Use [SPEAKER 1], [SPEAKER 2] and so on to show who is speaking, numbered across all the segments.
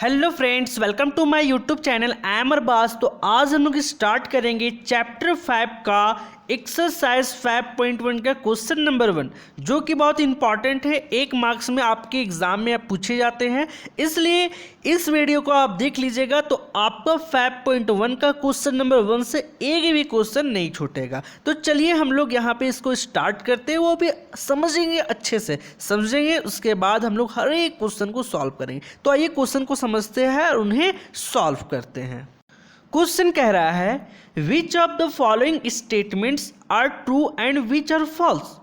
[SPEAKER 1] Hello friends, welcome to my YouTube channel I am Arbaaz. तो आज हम लोग स्टार्ट करेंगे चैप्टर 5 का एक्सरसाइज 5.1 का क्वेश्चन नंबर 1, जो कि बहुत इंपॉर्टेंट है। 1 मार्क्स में आपके एग्जाम में आप पूछे जाते हैं, इसलिए इस वीडियो को आप देख लीजिएगा तो आपका 5.1 का क्वेश्चन नंबर 1 से एक भी क्वेश्चन नहीं छूटेगा। तो चलिए हम लोग यहाँ पे इसको स्टार्ट करते हैं, वो भी समझेंगे, अच्छे से समझेंगे, उसके बाद हम लोग हर एक क्वेश्चन को सॉल्व करेंगे। तो आइए क्वेश्चन को समझते हैं और उन्हें सॉल्व करते हैं। क्वेश्चन कह रहा है which of the following statements are true and which are false.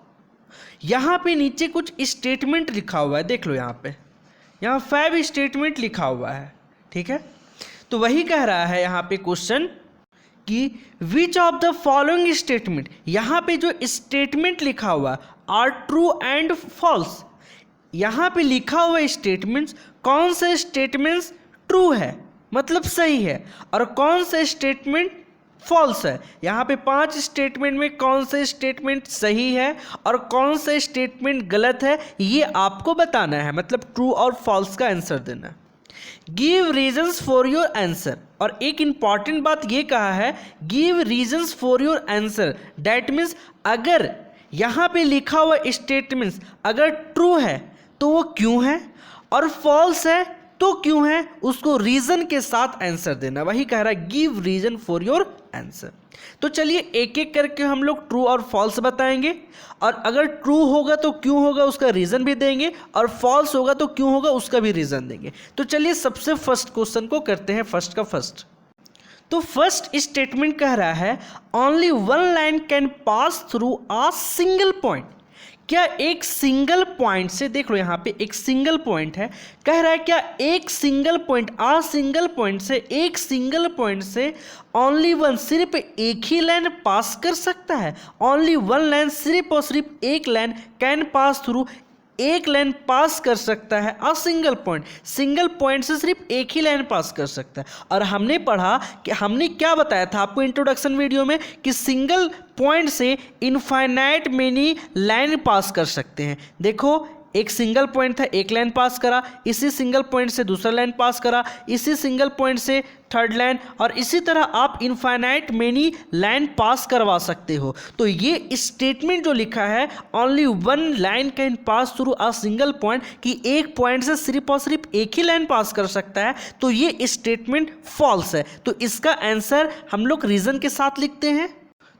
[SPEAKER 1] यहाँ पे नीचे कुछ स्टेटमेंट लिखा हुआ है, देख लो यहाँ 5 स्टेटमेंट लिखा हुआ है, ठीक है। तो वही कह रहा है यहाँ पे क्वेश्चन कि विच ऑफ द फॉलोइंग स्टेटमेंट, यहाँ पे जो स्टेटमेंट लिखा हुआ आर ट्रू एंड फॉल्स, यहाँ पे लिखा हुआ स्टेटमेंट्स, कौन से स्टेटमेंट्स ट्रू है मतलब सही है और कौन से स्टेटमेंट फॉल्स है। यहाँ पे 5 स्टेटमेंट में कौन से स्टेटमेंट सही है और कौन से स्टेटमेंट गलत है, ये आपको बताना है, मतलब ट्रू और फॉल्स का आंसर देना। Give reasons for your answer, और एक इंपॉर्टेंट बात ये कहा है give reasons for your answer. That means अगर यहाँ पे लिखा हुआ स्टेटमेंट्स अगर ट्रू है तो वो क्यों है और फॉल्स है तो क्यों है, उसको रीजन के साथ आंसर देना। वही कह रहा है give reason for your answer. तो चलिए एक एक करके हम लोग ट्रू और फॉल्स बताएंगे, और अगर ट्रू होगा तो क्यों होगा उसका रीजन भी देंगे, और फॉल्स होगा तो क्यों होगा उसका भी रीजन देंगे। तो चलिए सबसे फर्स्ट क्वेश्चन को करते हैं, फर्स्ट का फर्स्ट। तो फर्स्ट स्टेटमेंट कह रहा है only one line can pass through a single point. क्या एक सिंगल पॉइंट से, देख लो यहाँ पे एक सिंगल पॉइंट है, कह रहा है क्या एक सिंगल पॉइंट सिंगल पॉइंट से, एक सिंगल पॉइंट से ओनली वन, सिर्फ एक ही लाइन पास कर सकता है। ओनली वन लाइन, सिर्फ और सिर्फ एक लाइन कैन पास थ्रू, एक लाइन पास कर सकता है a single point, single point से सिर्फ एक ही लाइन पास कर सकता है। और हमने पढ़ा कि हमने क्या बताया था आपको इंट्रोडक्शन वीडियो में कि सिंगल पॉइंट से इनफाइनाइट मेनी लाइन पास कर सकते हैं। देखो एक सिंगल पॉइंट था, एक लाइन पास करा, इसी सिंगल पॉइंट से दूसरा लाइन पास करा, इसी सिंगल पॉइंट से थर्ड लाइन, और इसी तरह आप इनफाइनाइट मेनी लाइन पास करवा सकते हो। तो ये स्टेटमेंट जो लिखा है only one line can pass through a single point, कि एक पॉइंट से सिर्फ और सिर्फ एक ही लाइन पास कर सकता है, तो ये स्टेटमेंट फॉल्स है। तो इसका आंसर हम लोग रीजन के साथ लिखते हैं।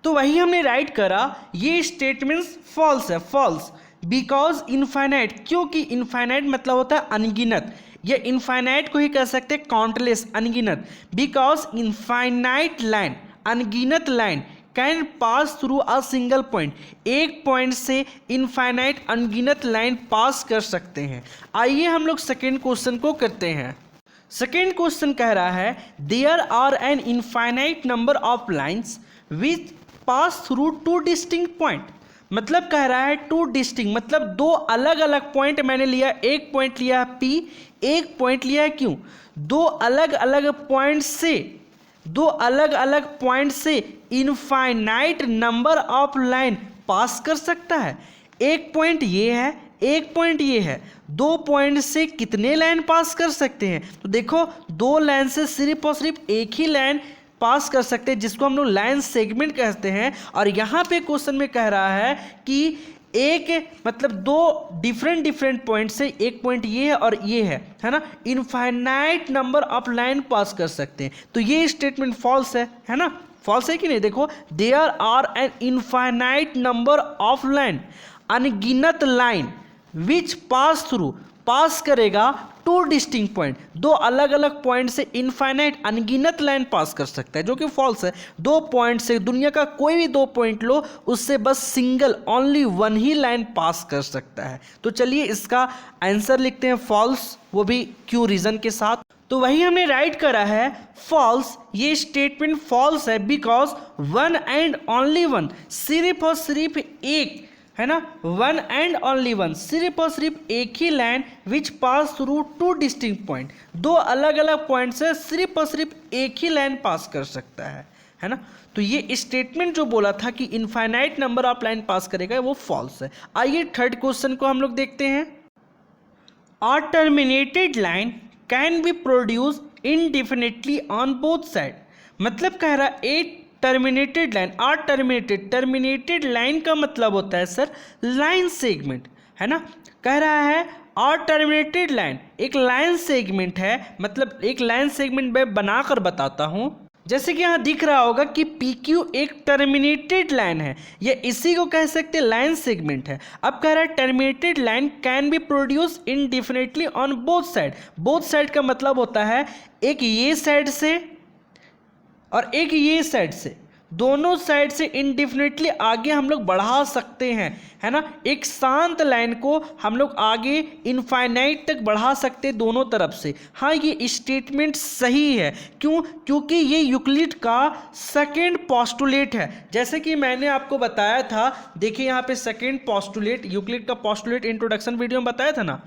[SPEAKER 1] तो वही हमने राइट करा, ये स्टेटमेंट्स फॉल्स है, फॉल्स बिकॉज इनफाइनाइट, क्योंकि इनफाइनाइट मतलब होता है अनगिनत, या इनफाइनाइट को ही कह सकते हैं काउंटलेस, अनगिनत। बिकॉज इनफाइनाइट लाइन, अनगिनत line can pass through a single point, एक पॉइंट से इनफाइनाइट अनगिनत लाइन पास कर सकते हैं। आइए हम लोग सेकेंड क्वेश्चन को करते हैं। सेकेंड क्वेश्चन कह रहा है there are an infinite number of lines which pass through 2 distinct point. मतलब कह रहा है 2 डिस्टिंक्ट, मतलब 2 अलग अलग पॉइंट मैंने लिया, एक पॉइंट लिया P, एक पॉइंट लिया है Q। 2 अलग अलग पॉइंट से, 2 अलग अलग पॉइंट से इनफाइनाइट नंबर ऑफ लाइन पास कर सकता है। एक पॉइंट ये है, एक पॉइंट ये है, 2 पॉइंट से कितने लाइन पास कर सकते हैं। तो देखो 2 लाइन से सिर्फ और सिर्फ एक ही लाइन पास कर सकते हैं, जिसको हम लोग लाइन सेगमेंट कहते हैं। और यहाँ पे क्वेश्चन में कह रहा है कि एक मतलब 2 डिफरेंट पॉइंट से, एक पॉइंट ये है और ये है ना, इनफाइनाइट नंबर ऑफ लाइन पास कर सकते हैं। तो ये स्टेटमेंट फॉल्स है ना, फॉल्स है कि नहीं। देखो there are an infinite number of line, अनगिनत line which pass through, pass करेगा 2 डिस्टिंक्ट पॉइंट, 2 अलग अलग पॉइंट से इनफाइनाइट अनगिनत लाइन पास कर सकता है, जो कि फॉल्स है। 2 पॉइंट से, दुनिया का कोई भी 2 पॉइंट लो, उससे बस सिंगल ओनली वन ही लाइन पास कर सकता है। तो चलिए इसका आंसर लिखते हैं फॉल्स, वो भी क्यों रीजन के साथ। तो वही हमने राइट करा है फॉल्स, ये स्टेटमेंट फॉल्स है because one and only one, सिर्फ और सिर्फ एक है ना, वन एंड ओनली वन, सिर्फ और सिर्फ एक ही line which pass through 2 distinct point, 2 अलग अलग पॉइंट से सिर्फ और सिर्फ एक ही लाइन पास कर सकता है ना। तो ये स्टेटमेंट जो बोला था कि इनफाइनाइट नंबर ऑफ लाइन पास करेगा, वो फॉल्स है। आइए थर्ड क्वेश्चन को हम लोग देखते हैं। A terminated line can be produce indefinitely on both side. मतलब कह रहा है a terminated line or terminated line का मतलब होता है सर लाइन सेगमेंट, है ना। कह रहा है आर टर्मिनेटेड लाइन एक लाइन सेगमेंट है, मतलब एक लाइन सेगमेंट मैं बनाकर बताता हूं। जैसे कि यहाँ दिख रहा होगा कि PQ एक टर्मिनेटेड लाइन है, या इसी को कह सकते हैं लाइन सेगमेंट है। अब कह रहा है terminated line can be produce indefinitely on both side. Both side का मतलब होता है एक ये साइड से और एक ये साइड से, दोनों साइड से इनडिफिनिटली आगे हम लोग बढ़ा सकते हैं, है ना। एक शांत लाइन को हम लोग आगे इनफाइनाइट तक बढ़ा सकते हैं दोनों तरफ से। हाँ, ये स्टेटमेंट सही है। क्यों? क्योंकि ये यूक्लिड का सेकेंड पोस्टुलेट है। जैसे कि मैंने आपको बताया था, देखिए यहाँ पे सेकेंड पोस्टुलेट, यूक्लिड का पोस्टुलेट इंट्रोडक्शन वीडियो में बताया था ना।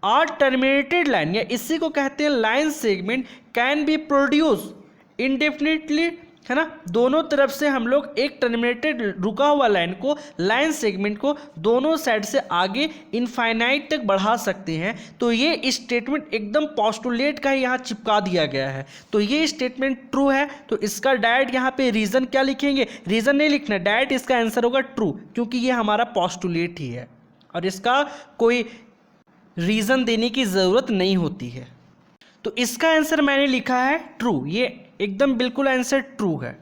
[SPEAKER 1] आर टर्मिनेटेड लाइन, या इसी को कहते हैं line segment, can be produce इंडेफिनिटली, है ना। दोनों तरफ से हम लोग एक टर्मिनेटेड रुका हुआ लाइन को, लाइन सेगमेंट को दोनों साइड से आगे इनफाइनाइट तक बढ़ा सकते हैं। तो ये स्टेटमेंट एकदम पोस्टुलेट का ही यहाँ चिपका दिया गया है। तो ये स्टेटमेंट ट्रू है। तो इसका डायरेक्ट यहाँ पे रीज़न क्या लिखेंगे? रीज़न नहीं लिखना, डायरेक्ट इसका आंसर होगा ट्रू, क्योंकि ये हमारा पोस्टुलेट ही है और इसका कोई रीज़न देने की ज़रूरत नहीं होती है। तो इसका आंसर मैंने लिखा है ट्रू, ये एकदम बिल्कुल आंसर ट्रू है।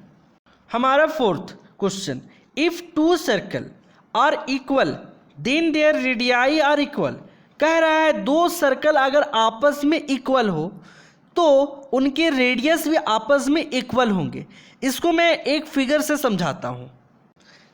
[SPEAKER 1] हमारा fourth question, if two circle are equal then their radii are equal. कह रहा है दो सर्कल अगर आपस में इक्वल हो तो उनके रेडियस भी आपस में इक्वल होंगे। इसको मैं एक फिगर से समझाता हूँ।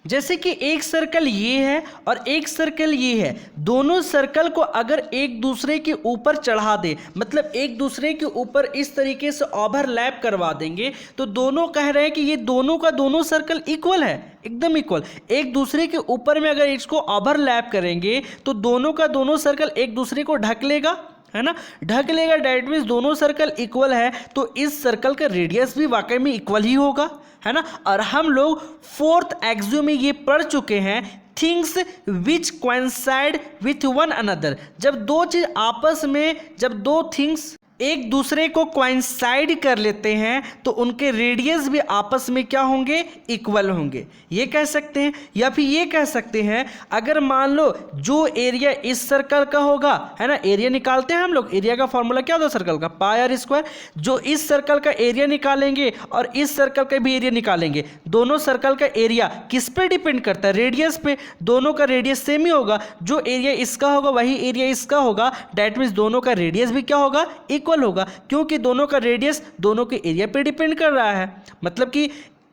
[SPEAKER 1] जैसे कि एक सर्कल ये है और एक सर्कल ये है, दोनों सर्कल को अगर एक दूसरे के ऊपर चढ़ा दे, मतलब एक दूसरे के ऊपर इस तरीके से ओवरलैप करवा देंगे, तो दोनों कह रहे हैं कि ये दोनों का दोनों सर्कल इक्वल है, एकदम इक्वल। एक दूसरे के ऊपर में अगर इसको ओवरलैप करेंगे तो दोनों का दोनों सर्कल एक दूसरे को ढक लेगा, है ना, ढक लेगा। डैट मीन्स दोनों सर्कल इक्वल है, तो इस सर्कल का रेडियस भी वाकई में इक्वल ही होगा, है ना। और हम लोग फोर्थ एक्सियोम में ये पढ़ चुके हैं, things which coincide with one another. जब दो चीज आपस में, जब दो थिंग्स एक दूसरे को कोइंसाइड कर लेते हैं तो उनके रेडियस भी आपस में क्या होंगे? इक्वल होंगे। ये कह सकते हैं, या फिर ये कह सकते हैं अगर मान लो जो एरिया इस सर्कल का होगा, है ना, एरिया निकालते हैं हम लोग, एरिया का फॉर्मूला क्या होता है सर्कल का? पाई आर स्क्वायर। जो इस सर्कल का एरिया निकालेंगे और इस सर्कल का भी एरिया निकालेंगे, दोनों सर्कल का एरिया किस पे डिपेंड करता है? रेडियस पे। दोनों का रेडियस सेम ही होगा, जो एरिया इसका होगा वही एरिया इसका होगा। डैट मीन्स दोनों का रेडियस भी क्या होगा? इक्वल होगा, क्योंकि दोनों का रेडियस दोनों के एरिया पे डिपेंड कर रहा है। मतलब कि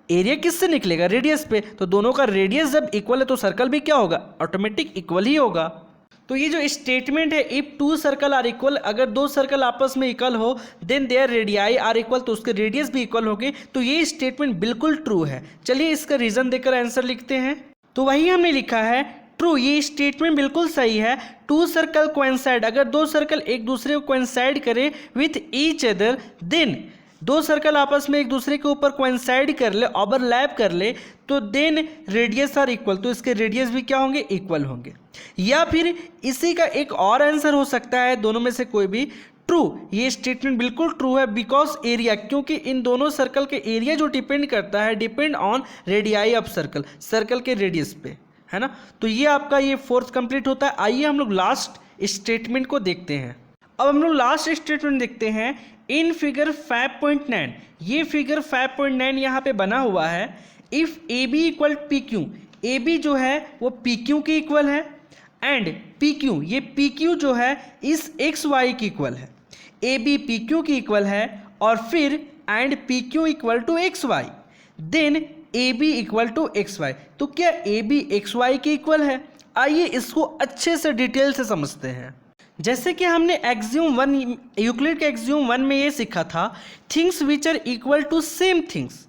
[SPEAKER 1] एरिया किससे निकलेगा? रेडियस पे। तो दोनों का रेडियस जब इक्वल है तो सर्कल भी क्या होगा? ऑटोमेटिक इक्वल ही होगा। तो ये जो स्टेटमेंट है, if two circle are equal, अगर दो सर्कल आपस में इक्वल हो then their radii are equal, तो उसके रेडियस भी इक्वल होंगे। तो ये स्टेटमेंट बिल्कुल ट्रू है। चलिए इसका रीजन देकर आंसर लिखते हैं। तो वही हमने लिखा है ट्रू, ये स्टेटमेंट बिल्कुल सही है। टू सर्कल कोइंसाइड, अगर दो सर्कल एक दूसरे को कोइंसाइड करे विथ ईच अदर, देन दो सर्कल आपस में एक दूसरे के ऊपर कोइंसाइड कर ले, ओवरलैप कर ले, तो देन रेडियस आर इक्वल, तो इसके रेडियस भी क्या होंगे? इक्वल होंगे। या फिर इसी का एक और आंसर हो सकता है, दोनों में से कोई भी। ट्रू, ये स्टेटमेंट बिल्कुल ट्रू है, बिकॉज एरिया, क्योंकि इन दोनों सर्कल के एरिया जो डिपेंड करता है, depend on radii of circle, circle के रेडियस पे, है ना। तो ये आपका ये फोर्थ कंप्लीट होता है। आइए हम लोग लास्ट स्टेटमेंट को देखते हैं। अब हम लोग लास्ट स्टेटमेंट देखते हैं इन फिगर 5.9। ये फिगर 5.9 यहाँ पे बना हुआ है। If A B equal P Q, A B जो है वो पी क्यू के इक्वल है, एंड पी क्यू, ये पी क्यू जो है इस एक्स वाई की इक्वल है। ए बी पी क्यू की इक्वल है और फिर and P Q equal to X Y, then A B equal to X Y. तो क्या ए बी एक्स वाई के इक्वल है? आइए इसको अच्छे से डिटेल से समझते हैं। जैसे कि हमने एक्सियोम 1, यूक्लिड के एक्सियोम 1 में ये सीखा था, things which are equal to same things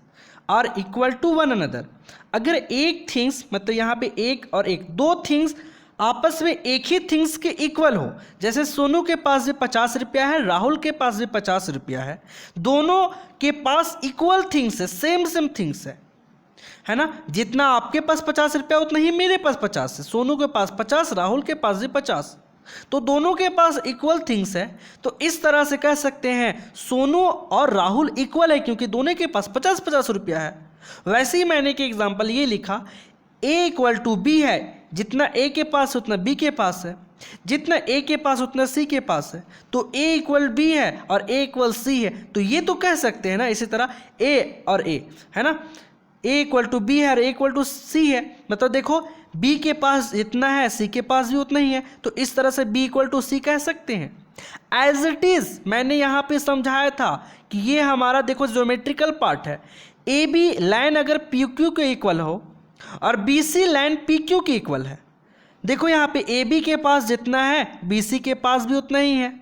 [SPEAKER 1] are equal to one another. अगर एक थिंग्स, मतलब यहाँ पे एक और एक, दो थिंग्स आपस में एक ही थिंग्स के इक्वल हो, जैसे सोनू के पास भी 50 रुपया है, राहुल के पास भी 50 रुपया है, दोनों के पास इक्वल थिंग्स है, सेम थिंग्स है ना। जितना आपके पास 50 रुपया उतना ही मेरे पास 50 है, सोनू के पास 50, राहुल के पास भी 50, तो दोनों के पास इक्वल थिंग्स है, तो इस तरह से कह सकते हैं सोनू और राहुल इक्वल है क्योंकि दोनों के पास 50-50 रुपया है। वैसे ही मैंने एक एग्जांपल ये लिखा, ए इक्वल टू बी है, जितना ए के पास उतना बी के पास है, जितना ए के पास उतना सी के पास है, तो ए इक्वल बी है और ए इक्वल सी है, तो ये तो कह सकते हैं ना। इसी तरह ए और ए है ना, ए इक्वल टू बी है और ए इक्वल टू सी है, मतलब देखो बी के पास जितना है सी के पास भी उतना ही है, तो इस तरह से बी इक्वल टू सी कह सकते हैं। एज इट इज मैंने यहाँ पे समझाया था कि ये हमारा देखो ज्योमेट्रिकल पार्ट है। ए बी लाइन अगर पी क्यू के इक्वल हो और B C line P Q के इक्वल है, देखो यहाँ पे ए बी के पास जितना है बी सी के पास भी उतना ही है,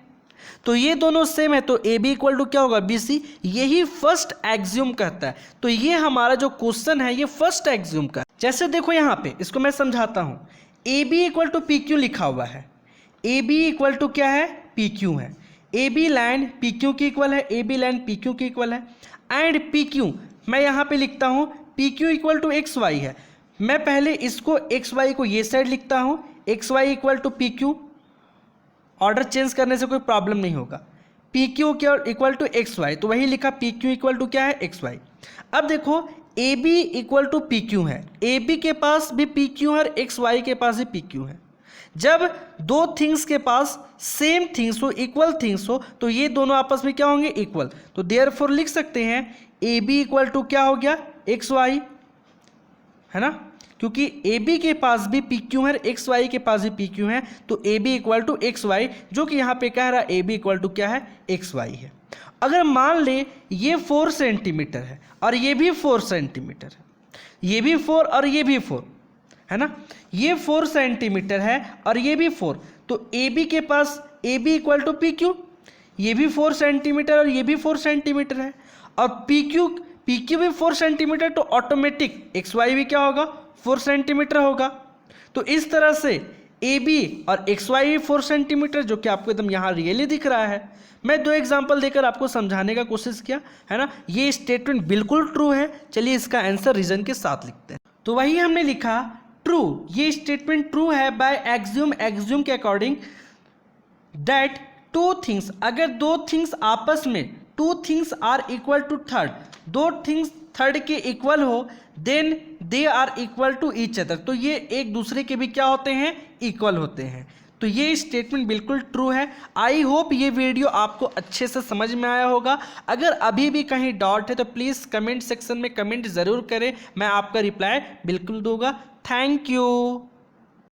[SPEAKER 1] तो ये दोनों सेम है, तो ए बी इक्वल टू क्या होगा बी सी, यही फर्स्ट एक्सियोम कहता है। तो ये हमारा जो क्वेश्चन है ये फर्स्ट एक्सियोम का। जैसे देखो यहाँ पे इसको मैं समझाता हूँ, A B equal to P Q लिखा हुआ है, ए बी इक्वल टू क्या है पी क्यू है, A B line P Q की इक्वल है, A B line P Q की इक्वल है, एंड पी क्यू मैं यहाँ पे लिखता हूँ P Q equal to X Y है। मैं पहले इसको एक्स वाई को ये साइड लिखता हूँ, X Y equal to P Q, order change करने से कोई प्रॉब्लम नहीं होगा। पी क्यू क्या इक्वल टू एक्स वाई, तो वही लिखा पी क्यू इक्वल टू क्या है एक्स वाई। अब देखो A B equal to P Q है, ए बी के पास भी पी क्यू है और एक्स वाई के पास भी पी क्यू है। जब दो थिंग्स के पास सेम थिंग्स हो, इक्वल थिंग्स हो, तो ये दोनों आपस में क्या होंगे इक्वल, तो देयरफॉर लिख सकते हैं ए बी इक्वल टू क्या हो गया एक्स वाई, है ना, क्योंकि ए बी के पास भी पी क्यू है, एक्स वाई के पास भी पी क्यू है, तो A B equal to X Y, जो कि यहाँ पे कह रहा है ए बी इक्वल टू क्या है एक्स वाई है। अगर मान ले ये 4 सेंटीमीटर है और ये भी 4 सेंटीमीटर है, ये भी 4 और ये भी 4 है ना, ये 4 सेंटीमीटर है और ये भी 4, तो ए बी के पास A B equal to P Q, ये भी 4 सेंटीमीटर और ये भी 4 सेंटीमीटर है, और पी क्यू भी 4 सेंटीमीटर, तो ऑटोमेटिक एक्स वाई भी क्या होगा 4 सेंटीमीटर होगा। तो इस तरह से ए बी और एक्स वाई भी 4 सेंटीमीटर, जो कि आपको एकदम यहाँ रियली दिख रहा है। मैं 2 एग्जांपल देकर आपको समझाने का कोशिश किया है ना, ये स्टेटमेंट बिल्कुल ट्रू है। चलिए इसका आंसर रीजन के साथ लिखते हैं, तो वही हमने लिखा ट्रू, ये स्टेटमेंट ट्रू है बाय एक्सियोम के अकॉर्डिंग दैट टू थिंग्स, अगर दो थिंग्स आपस में two things are equal to third, दो थिंग्स थर्ड के इक्वल हो, then they are equal to each other, तो ये एक दूसरे के भी क्या होते हैं इक्वल होते हैं। तो ये स्टेटमेंट बिल्कुल ट्रू है। आई होप ये वीडियो आपको अच्छे से समझ में आया होगा। अगर अभी भी कहीं डाउट है तो प्लीज़ कमेंट सेक्शन में कमेंट ज़रूर करें, मैं आपका रिप्लाई बिल्कुल दूंगा। Thank you.